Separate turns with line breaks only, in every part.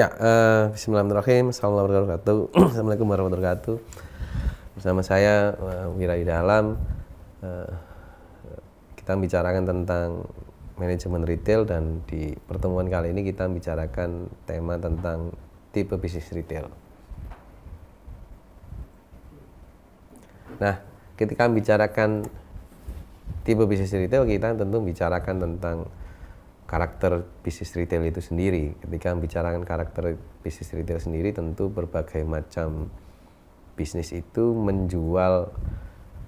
Bismillahirrahmanirrahim. Assalamualaikum warahmatullahi wabarakatuh. Bersama saya Wira Ida Alam. Kita bicarakan tentang manajemen retail, dan di pertemuan kali ini kita bicarakan tema tentang tipe bisnis retail. Nah, ketika bicarakan tipe bisnis retail, kita tentu bicarakan tentang karakter bisnis retail itu sendiri. Ketika membicarakan karakter bisnis retail sendiri, tentu berbagai macam bisnis itu menjual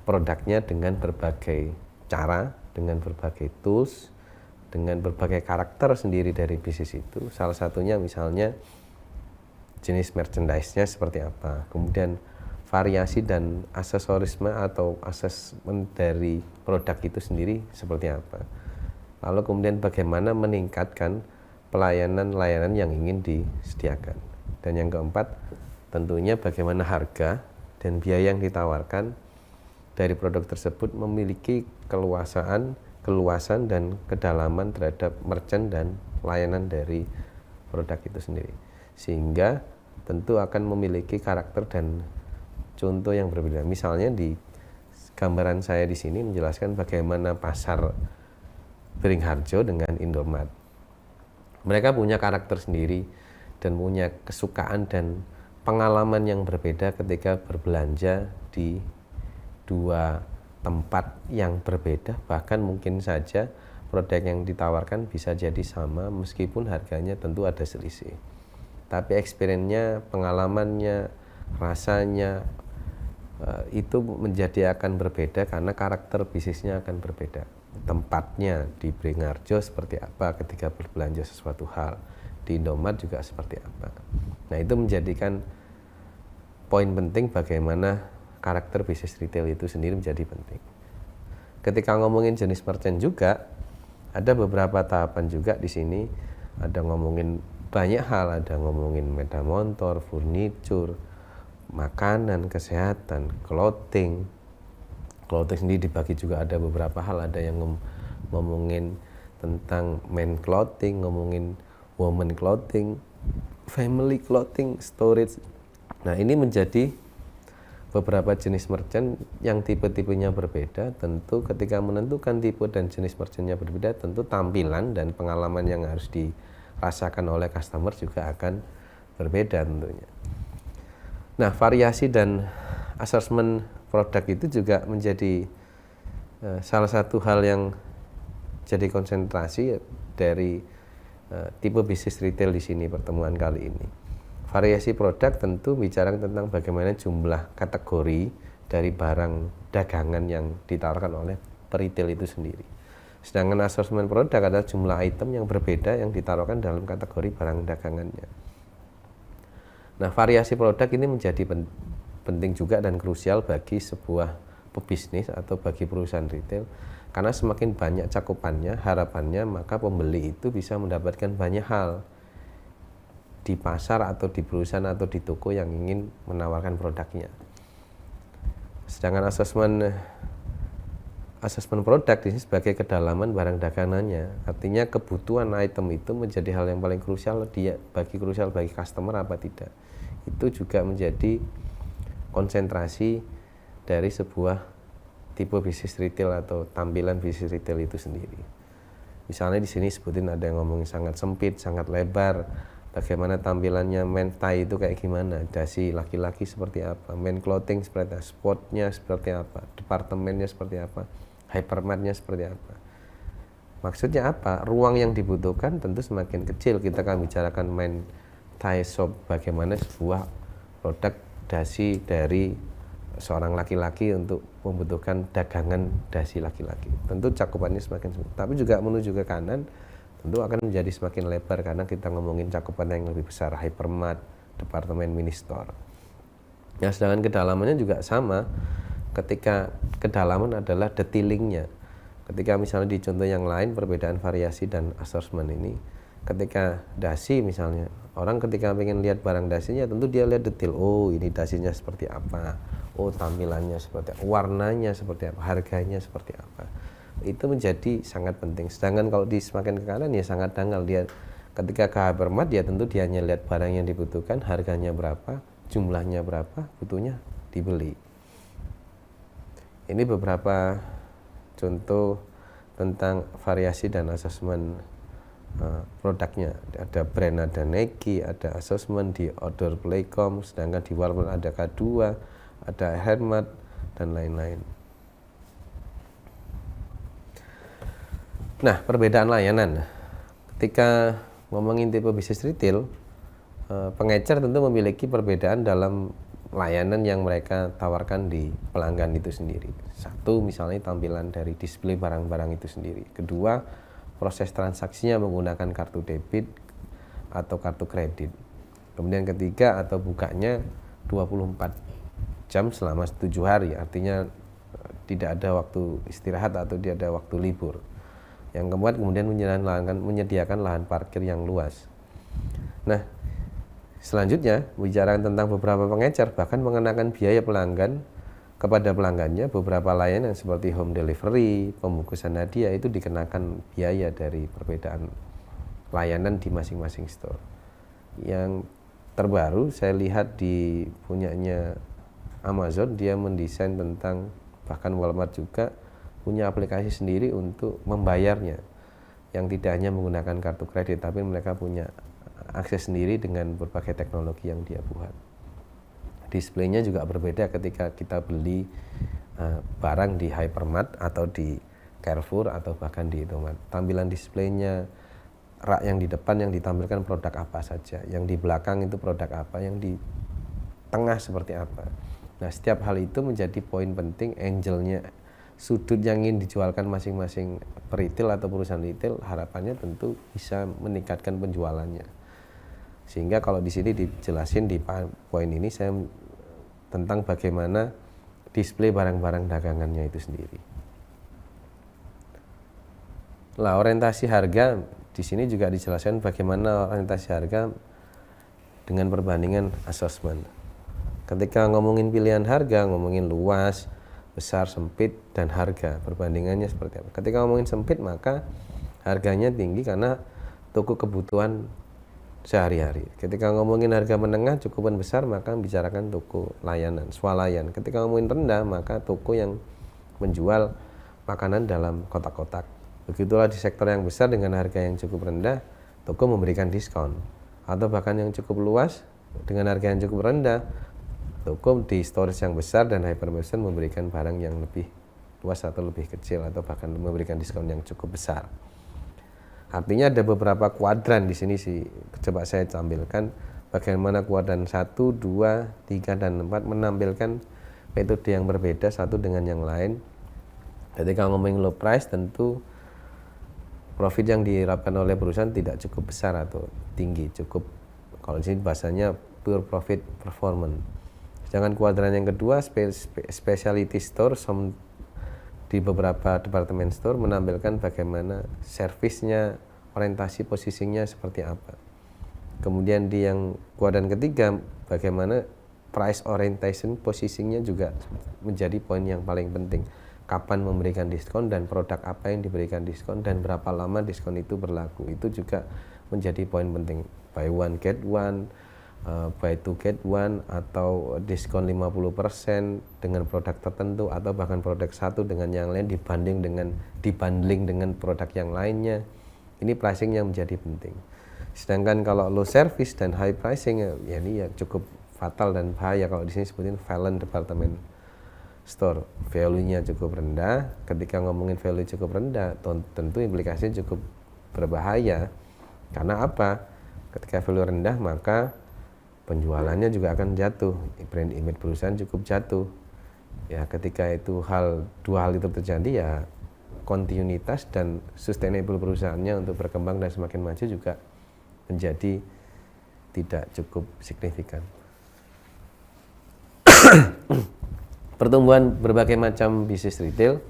produknya dengan berbagai cara, dengan berbagai tools, dengan berbagai karakter sendiri dari bisnis itu. Salah satunya misalnya jenis merchandise-nya seperti apa, kemudian variasi dan aksesorisme atau asesmen dari produk itu sendiri seperti apa. Lalu kemudian bagaimana meningkatkan pelayanan-layanan yang ingin disediakan. Dan yang keempat, tentunya bagaimana harga dan biaya yang ditawarkan dari produk tersebut memiliki keluasan dan kedalaman terhadap merchant dan layanan dari produk itu sendiri. Sehingga tentu akan memiliki karakter dan contoh yang berbeda. Misalnya di gambaran saya di sini menjelaskan bagaimana pasar Beringharjo dengan Indomaret. Mereka punya karakter sendiri dan punya kesukaan dan pengalaman yang berbeda ketika berbelanja di dua tempat yang berbeda. Bahkan mungkin saja produk yang ditawarkan bisa jadi sama meskipun harganya tentu ada selisih. Tapi experience-nya, pengalamannya, rasanya itu menjadi akan berbeda karena karakter bisnisnya akan berbeda. Tempatnya di Beringharjo seperti apa ketika berbelanja sesuatu hal, di Indomaret juga seperti apa. Nah, itu menjadikan poin penting bagaimana karakter bisnis retail itu sendiri menjadi penting. Ketika ngomongin jenis merchant juga ada beberapa tahapan juga di sini. Ada ngomongin banyak hal, ada ngomongin sepeda motor, furniture, makanan, kesehatan, clothing sendiri dibagi juga ada beberapa hal. Ada yang ngomongin tentang men clothing, ngomongin woman clothing, family clothing, storage. Nah, ini menjadi beberapa jenis merchant yang tipe-tipenya berbeda. Tentu ketika menentukan tipe dan jenis merchantnya berbeda, tentu tampilan dan pengalaman yang harus dirasakan oleh customer juga akan berbeda tentunya. Nah, variasi dan asesmen produk itu juga menjadi salah satu hal yang jadi konsentrasi dari tipe bisnis retail di sini pertemuan kali ini. Variasi produk tentu bicara tentang bagaimana jumlah kategori dari barang dagangan yang ditawarkan oleh peritel itu sendiri. Sedangkan asesmen produk adalah jumlah item yang berbeda yang ditawarkan dalam kategori barang dagangannya. Nah, variasi produk ini menjadi penting juga dan krusial bagi sebuah pebisnis atau bagi perusahaan retail, karena semakin banyak cakupannya, harapannya maka pembeli itu bisa mendapatkan banyak hal di pasar atau di perusahaan atau di toko yang ingin menawarkan produknya. Sedangkan asesmen produk di sini sebagai kedalaman barang dagangannya, artinya kebutuhan item itu menjadi hal yang paling krusial bagi customer apa tidak. Itu juga menjadi konsentrasi dari sebuah tipe bisnis retail atau tampilan bisnis retail itu sendiri. Misalnya di sini sebutin ada yang ngomongin sangat sempit, sangat lebar. Bagaimana tampilannya men tie itu kayak gimana? Dasi laki-laki seperti apa? Men clothing seperti apa? Sportnya seperti apa? Departemennya seperti apa? Hypermartnya seperti apa? Maksudnya apa? Ruang yang dibutuhkan tentu semakin kecil. Kita akan bicarakan men tie shop, bagaimana sebuah produk dasi dari seorang laki-laki untuk membutuhkan dagangan dasi laki-laki. Tentu cakupannya semakin sempit, tapi juga menuju ke kanan tentu akan menjadi semakin lebar karena kita ngomongin cakupan yang lebih besar, hypermart, departemen, mini store. Ya, sedangkan kedalamannya juga sama. Ketika kedalaman adalah detailingnya. Ketika misalnya di contoh yang lain perbedaan variasi dan assortment ini, ketika dasi misalnya, orang ketika pengen lihat barang dasinya tentu dia lihat detail. Oh, ini dasinya seperti apa, oh tampilannya seperti apa, warnanya seperti apa, harganya seperti apa. Itu menjadi sangat penting. Sedangkan kalau di semakin ke kanan ya sangat dangkal, dia Ketika ke hypermart ya tentu dia hanya lihat barang yang dibutuhkan, harganya berapa, jumlahnya berapa, butuhnya dibeli. Ini beberapa contoh tentang variasi dan asesmen produknya. Ada brand, ada Nike, ada asesmen di Outdoor Playcom, sedangkan di Walmart ada K2, ada Hermat, dan lain-lain. Nah, perbedaan layanan. Ketika ngomongin tipe bisnis retail, pengecer tentu memiliki perbedaan dalam layanan yang mereka tawarkan di pelanggan itu sendiri. Satu, misalnya tampilan dari display barang-barang itu sendiri. Kedua, proses transaksinya menggunakan kartu debit atau kartu kredit. Kemudian ketiga, atau bukanya 24 jam selama 7 hari, artinya tidak ada waktu istirahat atau tidak ada waktu libur. Yang keempat, kemudian menyediakan lahan parkir yang luas. Nah, selanjutnya bicara tentang beberapa pengecer bahkan mengenakan biaya pelanggan kepada pelanggannya. Beberapa layanan seperti home delivery, pembungkusan hadiah itu dikenakan biaya dari perbedaan layanan di masing-masing store. Yang terbaru saya lihat di punyanya Amazon, dia mendesain tentang, bahkan Walmart juga punya aplikasi sendiri untuk membayarnya, yang tidak hanya menggunakan kartu kredit, tapi mereka punya akses sendiri dengan berbagai teknologi yang dia buat. Displaynya juga berbeda ketika kita beli barang di hypermart atau di Carrefour atau bahkan di Indomaret. Tampilan displaynya, rak yang di depan yang ditampilkan produk apa saja, yang di belakang itu produk apa, yang di tengah seperti apa. Nah, setiap hal itu menjadi poin penting. Angelnya, sudut yang ingin dijualkan masing-masing retail atau perusahaan retail, harapannya tentu bisa meningkatkan penjualannya. Sehingga kalau di sini dijelasin di poin ini saya tentang bagaimana display barang-barang dagangannya itu sendiri. Lah, orientasi harga di sini juga dijelaskan bagaimana orientasi harga dengan perbandingan asesmen. Ketika ngomongin pilihan harga, ngomongin luas, besar, sempit, dan harga, perbandingannya seperti apa. Ketika ngomongin sempit, maka harganya tinggi karena toko kebutuhan sehari-hari. Ketika ngomongin harga menengah cukupan besar, maka bicarakan toko layanan, swalayan. Ketika ngomongin rendah, maka toko yang menjual makanan dalam kotak-kotak. Begitulah di sektor yang besar dengan harga yang cukup rendah, toko memberikan diskon. Atau bahkan yang cukup luas dengan harga yang cukup rendah, toko di storage yang besar dan hypermarket memberikan barang yang lebih luas atau lebih kecil, atau bahkan memberikan diskon yang cukup besar. Artinya ada beberapa kuadran di sini sih. Coba saya tampilkan bagaimana kuadran 1, 2, 3, dan 4 menampilkan metode yang berbeda satu dengan yang lain. Ketika ngomongin low price, tentu profit yang diharapkan oleh perusahaan tidak cukup besar atau tinggi, cukup, kalau di sini bahasanya pure profit performance. Sedangkan kuadran yang kedua, specialty store, di beberapa department store menampilkan bagaimana servisnya, orientasi positioningnya seperti apa. Kemudian di yang kuadran ketiga, bagaimana price orientation positioningnya juga menjadi poin yang paling penting. Kapan memberikan diskon dan produk apa yang diberikan diskon dan berapa lama diskon itu berlaku, itu juga menjadi poin penting. Buy one get one, buy two get one, atau diskon 50% dengan produk tertentu, atau bahkan produk satu dengan yang lain dibanding dengan produk yang lainnya. Ini pricing yang menjadi penting. Sedangkan kalau low service dan high pricing, ya ini ya cukup fatal dan bahaya. Kalau di sini sebutin violent department store, value-nya cukup rendah. Ketika ngomongin value cukup rendah, tentu implikasinya cukup berbahaya. Karena apa? Ketika value rendah, maka penjualannya juga akan jatuh, brand image perusahaan cukup jatuh. Ya, ketika itu dua hal itu terjadi, ya kontinuitas dan sustainable perusahaannya untuk berkembang dan semakin maju juga menjadi tidak cukup signifikan. Pertumbuhan berbagai macam bisnis retail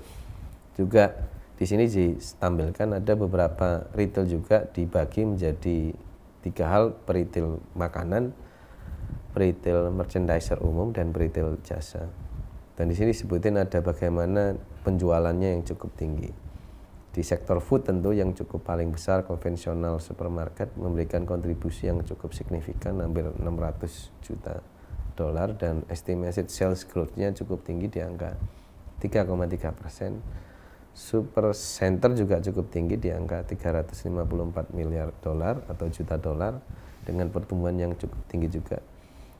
juga di sini ditampilkan. Ada beberapa retail juga dibagi menjadi 3 hal: retail makanan, retail merchandiser umum, dan retail jasa. Dan di sini disebutin ada bagaimana penjualannya yang cukup tinggi. Di sektor food tentu yang cukup paling besar, konvensional supermarket memberikan kontribusi yang cukup signifikan, hampir 600 juta dolar, dan estimated sales growth-nya cukup tinggi di angka 3,3%. Super center juga cukup tinggi di angka 354 miliar dolar atau juta dolar dengan pertumbuhan yang cukup tinggi juga.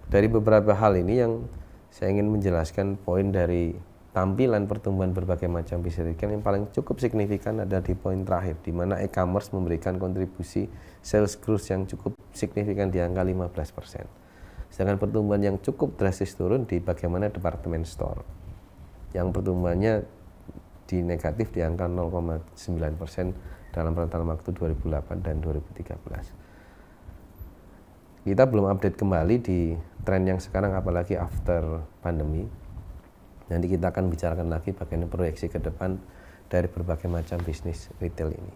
Dari beberapa hal ini yang saya ingin menjelaskan poin dari tampilan pertumbuhan berbagai macam bisnis retail yang paling cukup signifikan ada di poin terakhir, di mana e-commerce memberikan kontribusi sales growth yang cukup signifikan di angka 15%. Sedangkan pertumbuhan yang cukup drastis turun di bagaimana department store, yang pertumbuhannya di negatif di angka 0,9% dalam rentang waktu 2008 dan 2013. Kita belum update kembali di tren yang sekarang, apalagi after pandemi. Nanti kita akan bicarakan lagi bagaimana proyeksi ke depan dari berbagai macam bisnis retail ini.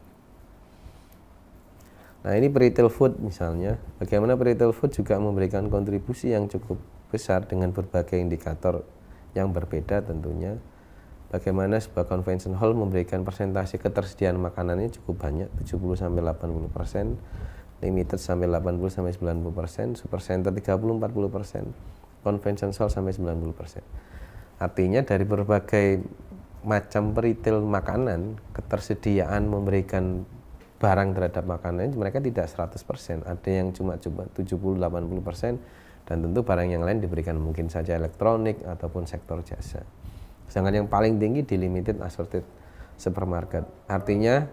Nah, ini retail food misalnya, bagaimana retail food juga memberikan kontribusi yang cukup besar dengan berbagai indikator yang berbeda tentunya. Bagaimana sebuah convention hall memberikan persentase ketersediaan makanannya cukup banyak, 70-80%, limited sampai 80-90%, super center 30-40%, convention hall sampai 90%. Artinya dari berbagai macam retail makanan, ketersediaan memberikan barang terhadap makanan mereka tidak 100%, ada yang cuma 70-80%, dan tentu barang yang lain diberikan mungkin saja elektronik ataupun sektor jasa. Sedangkan yang paling tinggi di limited assorted supermarket, artinya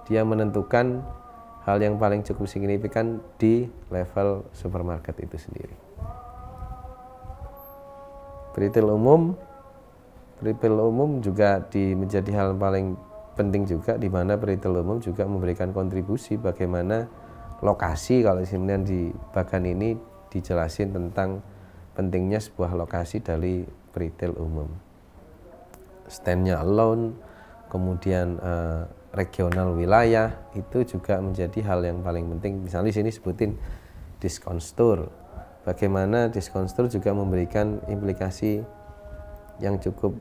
dia menentukan hal yang paling cukup signifikan di level supermarket itu sendiri. Retail umum juga menjadi hal paling penting juga, di mana retail umum juga memberikan kontribusi bagaimana lokasi. Kalau kemudian di bagian ini dijelasin tentang pentingnya sebuah lokasi dari retail umum, stand-nya alone, kemudian regional wilayah itu juga menjadi hal yang paling penting. Misalnya di sini sebutin discount store. Bagaimana discount store juga memberikan implikasi yang cukup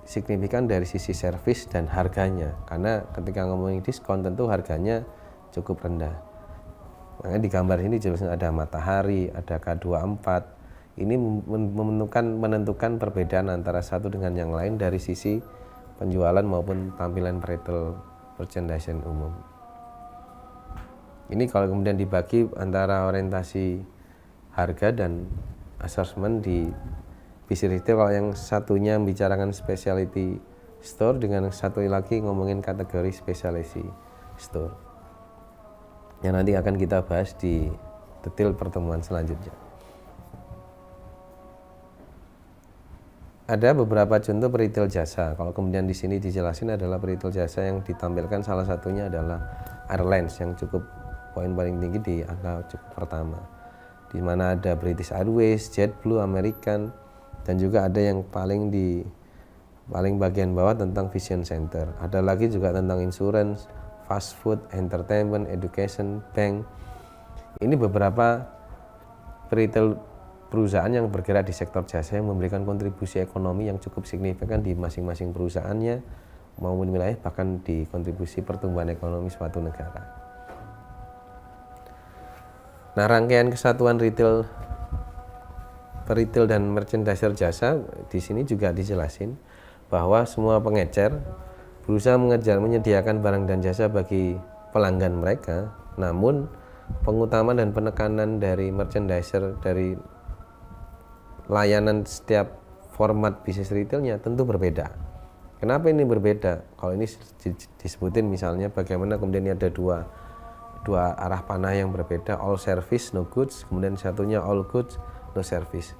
signifikan dari sisi servis dan harganya. Karena ketika ngomongin diskon tentu harganya cukup rendah. Makanya di gambar ini jelasnya ada Matahari, ada K24. Ini menentukan perbedaan antara satu dengan yang lain dari sisi penjualan maupun tampilan retail merchandising umum. Ini kalau kemudian dibagi antara orientasi harga dan assortment di bisnis retail, kalau yang satunya membicarakan specialty store, dengan satu lagi ngomongin kategori specialty store, yang nanti akan kita bahas di detail pertemuan selanjutnya. Ada beberapa contoh retail jasa. Kalau kemudian di sini dijelasin adalah retail jasa yang ditampilkan, salah satunya adalah airlines yang cukup poin paling tinggi di angka cukup pertama, di mana ada British Airways, JetBlue, American, dan juga ada yang paling bagian bawah tentang Vision Center. Ada lagi juga tentang insurance, fast food, entertainment, education, bank. Ini beberapa retail perusahaan yang bergerak di sektor jasa yang memberikan kontribusi ekonomi yang cukup signifikan di masing-masing perusahaannya maupun wilayah, bahkan di kontribusi pertumbuhan ekonomi suatu negara. Nah, rangkaian kesatuan retail dan merchandiser jasa di sini juga dijelasin bahwa semua pengecer berusaha menyediakan barang dan jasa bagi pelanggan mereka, namun pengutamaan dan penekanan dari merchandiser dari layanan setiap format bisnis retailnya tentu berbeda. Kenapa ini berbeda? Kalau ini disebutin misalnya bagaimana kemudian ada dua arah panah yang berbeda, all service no goods, kemudian satunya all goods no service.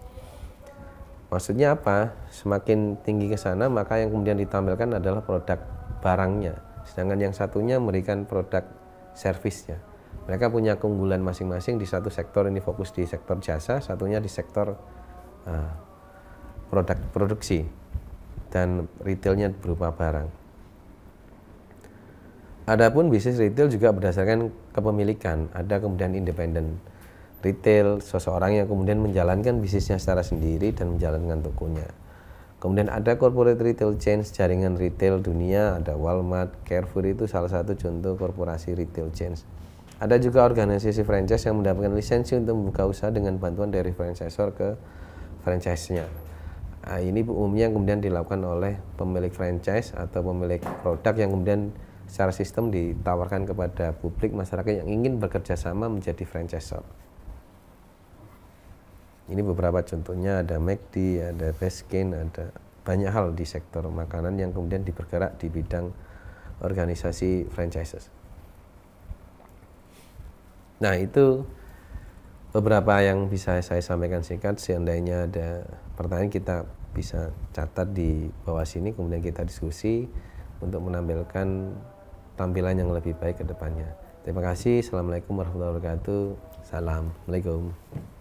Maksudnya apa? Semakin tinggi ke sana maka yang kemudian ditampilkan adalah produk barangnya, sedangkan yang satunya memberikan produk servisnya. Mereka punya keunggulan masing-masing di satu sektor, ini fokus di sektor jasa, satunya di sektor produk produksi dan retailnya berupa barang. Adapun bisnis retail juga berdasarkan kepemilikan, ada kemudian independen retail, seseorang yang kemudian menjalankan bisnisnya secara sendiri dan menjalankan tokonya. Kemudian ada corporate retail chains, jaringan retail dunia, ada Walmart, Carrefour, itu salah satu contoh korporasi retail chains. Ada juga organisasi franchise yang mendapatkan lisensi untuk membuka usaha dengan bantuan dari franchisor ke franchise-nya. Nah, ini umumnya kemudian dilakukan oleh pemilik franchise atau pemilik produk yang kemudian secara sistem ditawarkan kepada publik masyarakat yang ingin bekerja sama menjadi franchisor. Ini beberapa contohnya, ada McD, ada Baskin, ada banyak hal di sektor makanan yang kemudian bergerak di bidang organisasi franchises. Nah, itu beberapa yang bisa saya sampaikan singkat. Seandainya ada pertanyaan, kita bisa catat di bawah sini, kemudian kita diskusi untuk menampilkan tampilan yang lebih baik ke depannya. Terima kasih. Assalamualaikum warahmatullahi wabarakatuh. Assalamualaikum.